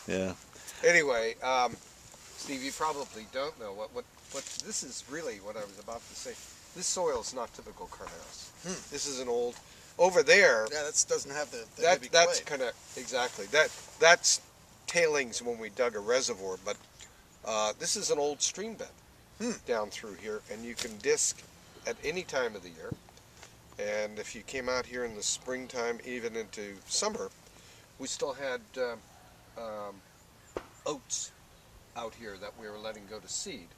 Yeah. Anyway, Steve, you probably don't know what this is really what I was about to say. This soil is not typical Carneros. This is an old over there. Yeah, that doesn't have the That's clay. kind of exactly that's tailings when we dug a reservoir, but this is an old stream bed down through here, and you can disc at any time of the year. And if you came out here in the springtime, even into summer, we still had oats out here that we were letting go to seed.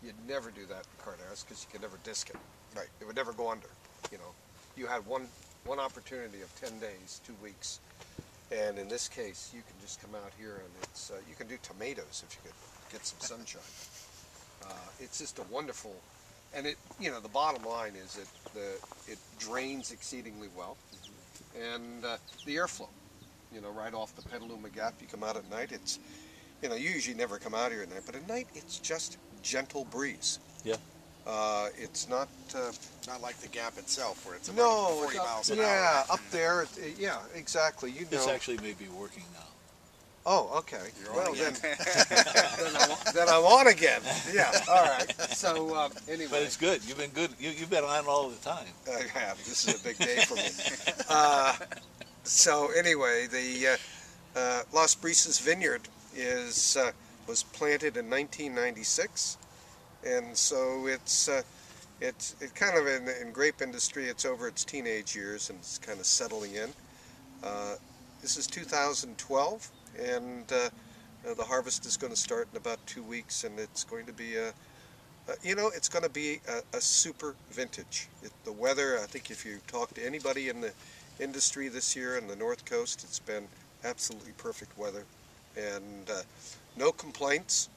You'd never do that in Carneros because you could never disc it. Right. It would never go under. You know, you had one opportunity of 10 days, 2 weeks, and in this case, you can just come out here and it's you can do tomatoes if you could get some sunshine. It's just a wonderful, and it the bottom line is it drains exceedingly well, and the airflow, right off the Petaluma Gap. You come out at night, it's you usually never come out here at night, but at night it's just gentle breeze. Yeah. It's not Not like the Gap itself, where it's about no, 40 miles an yeah, hour. up there. Yeah, exactly. This actually may be working now. Oh, okay. You're Well, on again. then I'm on again. Yeah. All right. So anyway. But it's good. You've been good. You've been on all the time. I have. This is a big day for me. So anyway, the Las Brisas Vineyard was planted in 1996, and so it's kind of in grape industry. It's over its teenage years and it's kind of settling in. This is 2012, and the harvest is going to start in about 2 weeks, and it's going to be it's going to be a super vintage. The weather, I think if you talk to anybody in the industry this year on the North Coast, it's been absolutely perfect weather, and no complaints.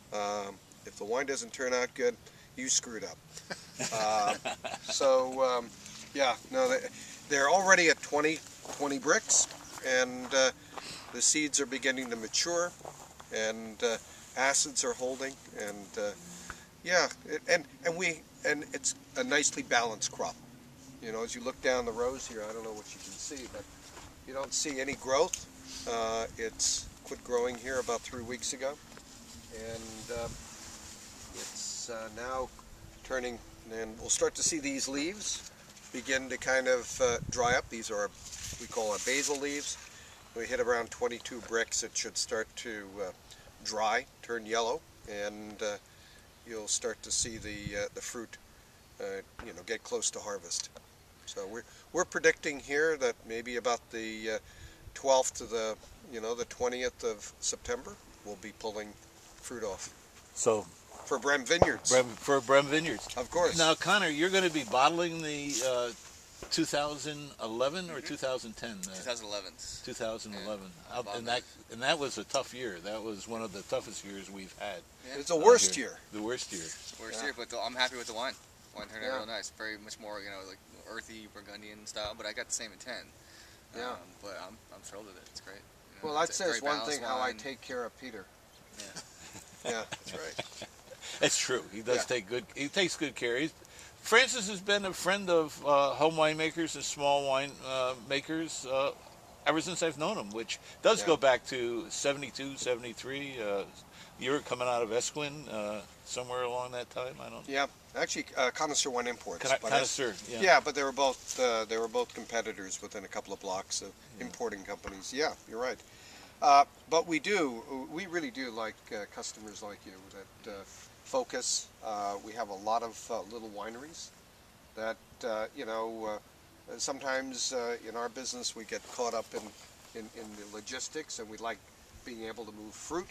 If the wine doesn't turn out good, you screwed up. Yeah, no, they're already at 20 20 bricks, and the seeds are beginning to mature, and acids are holding, and yeah, and it's a nicely balanced crop. You know, as you look down the rows here, I don't know what you can see, but you don't see any growth. It's quit growing here about 3 weeks ago, and it's now turning, and we'll start to see these leaves begin to kind of dry up. These are we call our basil leaves. When we hit around 22 bricks, it should start to dry, turn yellow, and you'll start to see the fruit, get close to harvest. So we're predicting here that maybe about the 12th to the 20th of September, we'll be pulling fruit off. So for Brehm Vineyards. For Brehm Vineyards. Of course. Now, Connor, you're going to be bottling the 2011 or 2010? 2011. 2011. Yeah, and that was a tough year. That was one of the toughest years we've had. Yeah. It's the worst year. The worst year. Worst year, but I'm happy with the wine. Wine turned out Yeah. real nice. Very much more, like earthy Burgundian style. But I got the same in 10. Yeah. But I'm thrilled with it. It's great. Well, that it's a says very one thing: balanced how I wine. take care of Peter. Yeah. Yeah, that's right. That's true. He does Yeah. take good. He takes good care. Francis has been a friend of home winemakers and small wine makers ever since I've known him, which does go back to 72, 73. You were coming out of Esquin somewhere along that time. I don't. Yeah, actually, Connoisseur Wine Imports. Connoisseur. Yeah. Yeah, but they were both competitors within a couple of blocks of importing companies. Yeah, you're right. But we really do like customers like you that focus. We have a lot of little wineries that sometimes in our business we get caught up in the logistics, and we like being able to move fruit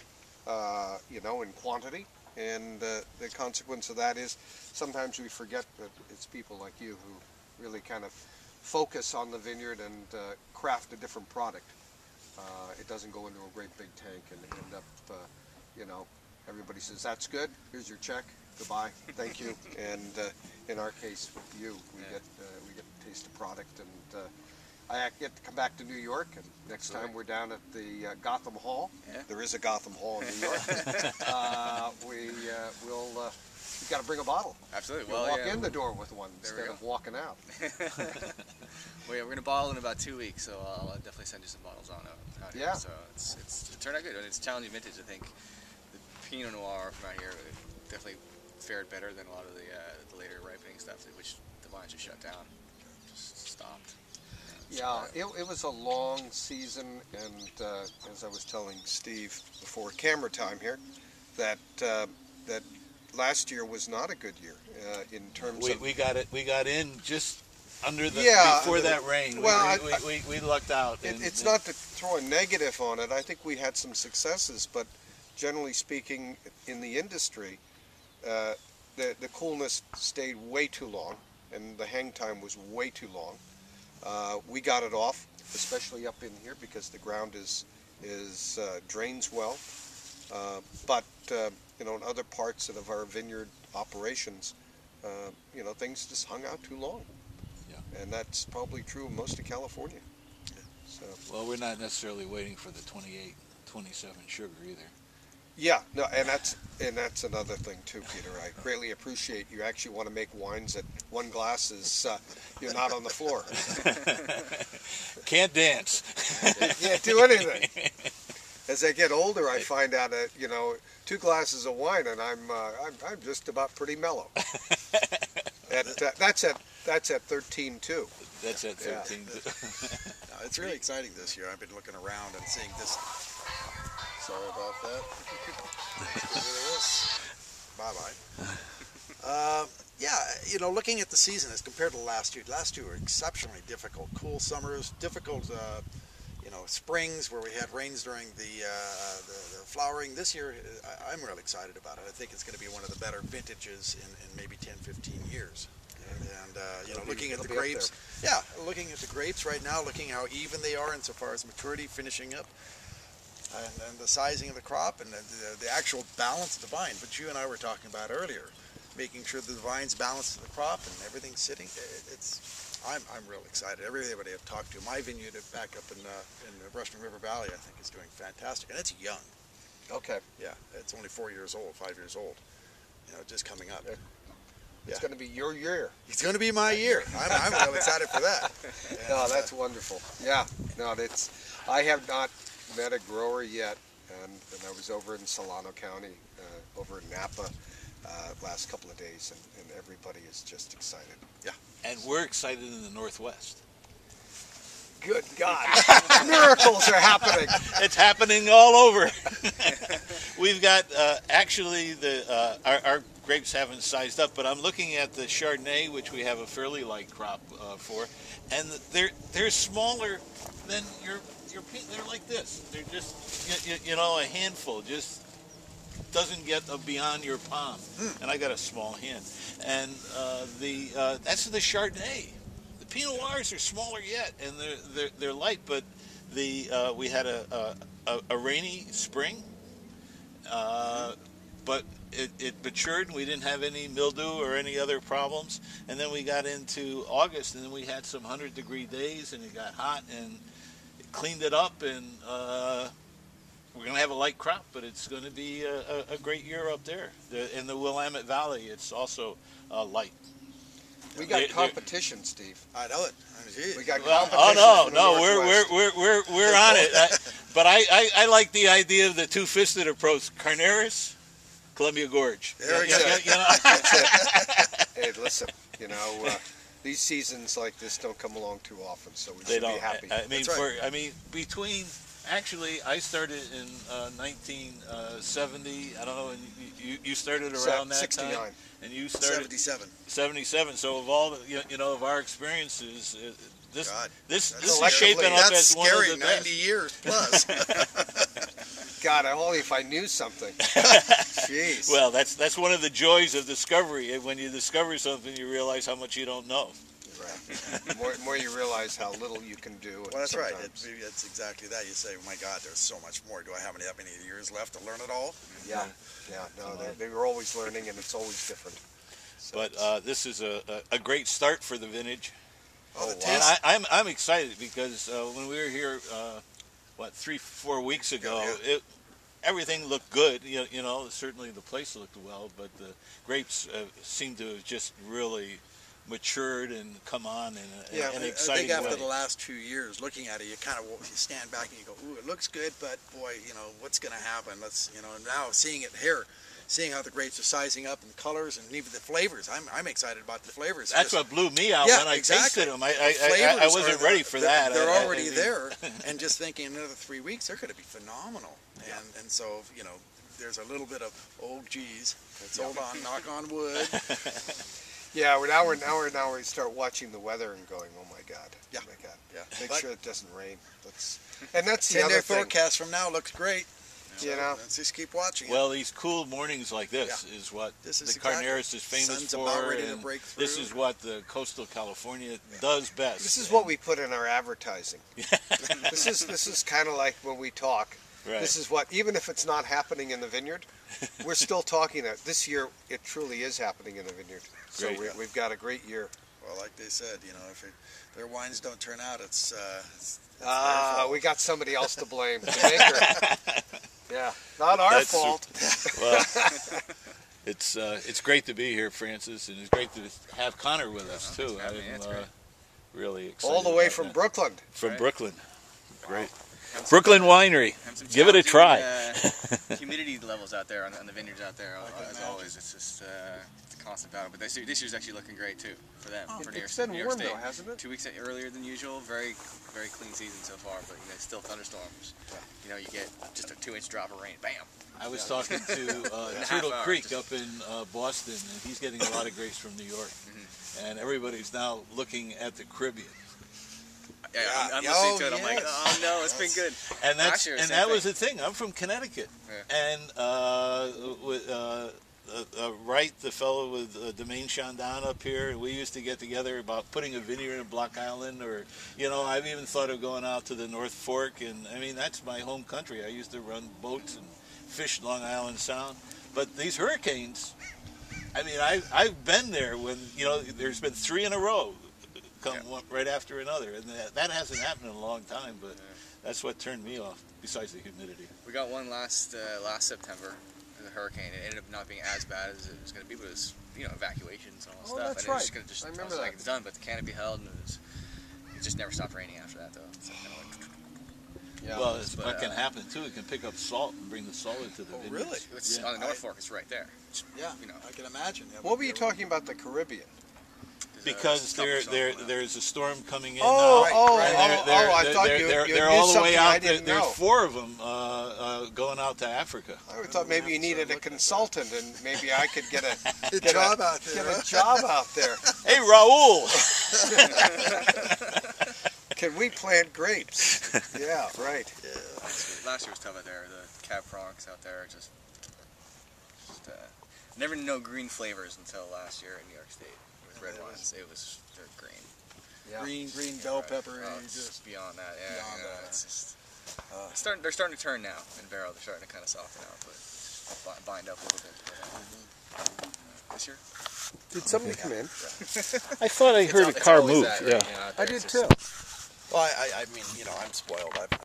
in quantity, and the consequence of that is sometimes we forget that it's people like you who really kind of focus on the vineyard and craft a different product. It doesn't go into a great big tank and end up, everybody says, that's good, here's your check, goodbye, thank you. And in our case with you, we get to taste the product, and I get to come back to New York, and next time we're down at the Gotham Hall. Yeah. There is a Gotham Hall in New York. We'll You got to bring a bottle. Absolutely. You Well, walk yeah. in the door with one There we instead go. of walking out. Well, yeah, we're gonna bottle in about 2 weeks, so I'll definitely send you some bottles out here. Yeah. So it turned out good. It's challenging vintage. I think the Pinot Noir from out here definitely fared better than a lot of the later ripening stuff, which the vines just shut down, just stopped. Yeah, it was a long season, and as I was telling Steve before camera time here, that that last year was not a good year in terms of. We got in just under the before that rain. Well, we lucked out. It's not to throw a negative on it. I think we had some successes, but generally speaking, in the industry, the coolness stayed way too long, and the hang time was way too long. We got it off, especially up in here because the ground drains well. But in other parts of our vineyard operations, things just hung out too long. Yeah. And that's probably true of most of California. So. Well, we're not necessarily waiting for the 28, 27 sugar either. Yeah, no, and that's another thing too, Peter. I greatly appreciate you actually want to make wines that one glass is you're not on the floor. Can't dance. You can't do anything. As I get older, I find out that 2 glasses of wine and I'm just about pretty mellow. That's at 13 too. That's at 13. Yeah. No, it's really exciting this year. I've been looking around and seeing this. Sorry about that. Let's get rid of this. Bye-bye. Yeah, looking at the season as compared to last year were exceptionally difficult. Cool summers, difficult, springs where we had rains during the flowering. This year, I'm really excited about it. I think it's going to be one of the better vintages in maybe 10, 15 years. And looking at the grapes, looking at the grapes right now, looking how even they are insofar as maturity, finishing up. And the sizing of the crop and the actual balance of the vine, which you and I were talking about earlier, making sure the vine's balanced to the crop and everything's sitting. I'm real excited. Everybody I've talked to, my vineyard back up in the Russian River Valley, I think is doing fantastic, and it's young. Okay. Yeah, it's only 5 years old. Just coming up. It's going to be your year. It's going to be my year. I'm real excited for that. No, that's wonderful. Yeah, no, I have not met a grower yet, and I was over in Solano County, over in Napa, last couple of days, and everybody is just excited. Yeah. And we're excited in the Northwest. Good God, miracles are happening. It's happening all over. We've got actually our grapes haven't sized up, but I'm looking at the Chardonnay, which we have a fairly light crop for, and they're smaller than your they're like this. They're just a handful. Just doesn't get beyond your palm. And I got a small hand. And that's the Chardonnay. The Pinot Noirs are smaller yet, and they're light. But we had a rainy spring, but it matured. And we didn't have any mildew or any other problems. And then we got into August, and then we had some 100-degree days, and it got hot and cleaned it up, and we're going to have a light crop, but it's going to be a great year up there. In the Willamette Valley, it's also light. We got competition, Steve. I know it. We got competition. Oh no, we're on it. But I like the idea of the two-fisted approach. Carneros, Columbia Gorge. There we go. That's it. Hey, listen, these seasons like this don't come along too often, so we should be happy. Actually, I started in 1970. I don't know, and you started around that 69. time, and you started 77. 77. So of all of our experiences, this is scary. shaping up as one of the best. 90 years plus. God, only if I knew something. Jeez. Well, that's one of the joys of discovery. When you discover something, you realize how much you don't know. Right. More you realize how little you can do. Well, that's right. It's exactly that. You say, oh my God, there's so much more. Do I have that many years left to learn it all? Yeah. No, they were always learning, and it's always different. So but this is a great start for the vintage. Oh, and I'm excited because when we were here, 3-4 weeks ago, everything looked good. You know, certainly the place looked well, but the grapes seemed to have just really matured and come on in an exciting I think after way. the last 2 years, looking at it, you kind of stand back and you go, "Ooh, it looks good," but boy, what's going to happen? Let's, now seeing it here, seeing how the grapes are sizing up and the colors and even the flavors. I'm excited about the flavors. That's what blew me out when I tasted them. I wasn't ready for that. They're already there, and just thinking another 3 weeks, they're going to be phenomenal. And so, there's a little bit of, oh geez, let's hold on, knock on wood. Yeah, now we start watching the weather and going, oh my God, yeah, oh my God, yeah. Make sure it doesn't rain. And that's the 10-day other thing. forecast from now looks great. Let's just keep watching. Well, these cool mornings like this is what the Carneros is famous Sun's for. about ready to break through. This is what the coastal California does best. This is what we put in our advertising. This is kind of like when we talk. Right. This is what, even if it's not happening in the vineyard, we're still talking that this year it truly is happening in the vineyard. So we've got a great year. Well, like they said, if their wines don't turn out, it's we got somebody else to blame. The maker. Yeah, not our fault. Well, it's great to be here, Francis, and it's great to have Connor with us too. I'm really excited. All the way about from that. Brooklyn. From Brooklyn. Great. Brooklyn Winery. Give it a try. Humidity levels out there on the vineyards out there, as always. It's just it's a constant battle. But this year's actually looking great too for them. For It's been warm though, hasn't it? 2 weeks earlier than usual. Very clean season so far. But still thunderstorms. You get just a 2-inch drop of rain. Bam. I was talking to Turtle Creek up in Boston, and he's getting a lot of grapes from New York. And everybody's now looking at the Caribbean. Yeah, I'm listening to it. I'm like, oh no, it's been good. And that was the thing. I'm from Connecticut, and Wright, the fellow with Domaine Chandon up here, we used to get together about putting a vineyard in Block Island, or I've even thought of going out to the North Fork, and I mean that's my home country. I used to run boats and fish Long Island Sound, but these hurricanes. I mean, I've been there when there's been 3 in a row. One right after another, and that hasn't happened in a long time, but that's what turned me off, besides the humidity. We got one last September, the hurricane. It ended up not being as bad as it was going to be, but it was, evacuations and all that stuff. That's and right. It was just I I remember was that. like, it's done, but the canopy held, and it just never stopped raining after that, though. It's like, Well, what can happen, too, it can pick up salt and bring the salt into the vineyards. Really? It's on the North Fork, it's right there. I can imagine. What were you talking about the Caribbean? Because there's a storm coming in now. I thought they're all the way out. There's 4 of them going out to Africa. I thought maybe you needed a consultant, and maybe I could get a job out there. Get a job out there. Hey, Raul! Can we plant grapes? Yeah, right. Last year was tough out there. The Cab Francs out there just never knew green flavors until last year in New York State. Red wines, they're green. Green bell pepper. Just beyond that, beyond that. It's just they're starting to turn now in barrel. They're starting to kind of soften out, but bind up a little bit. This year? Did somebody come in? I thought I heard a car move. That, right? I did too. Well, I mean, I'm spoiled.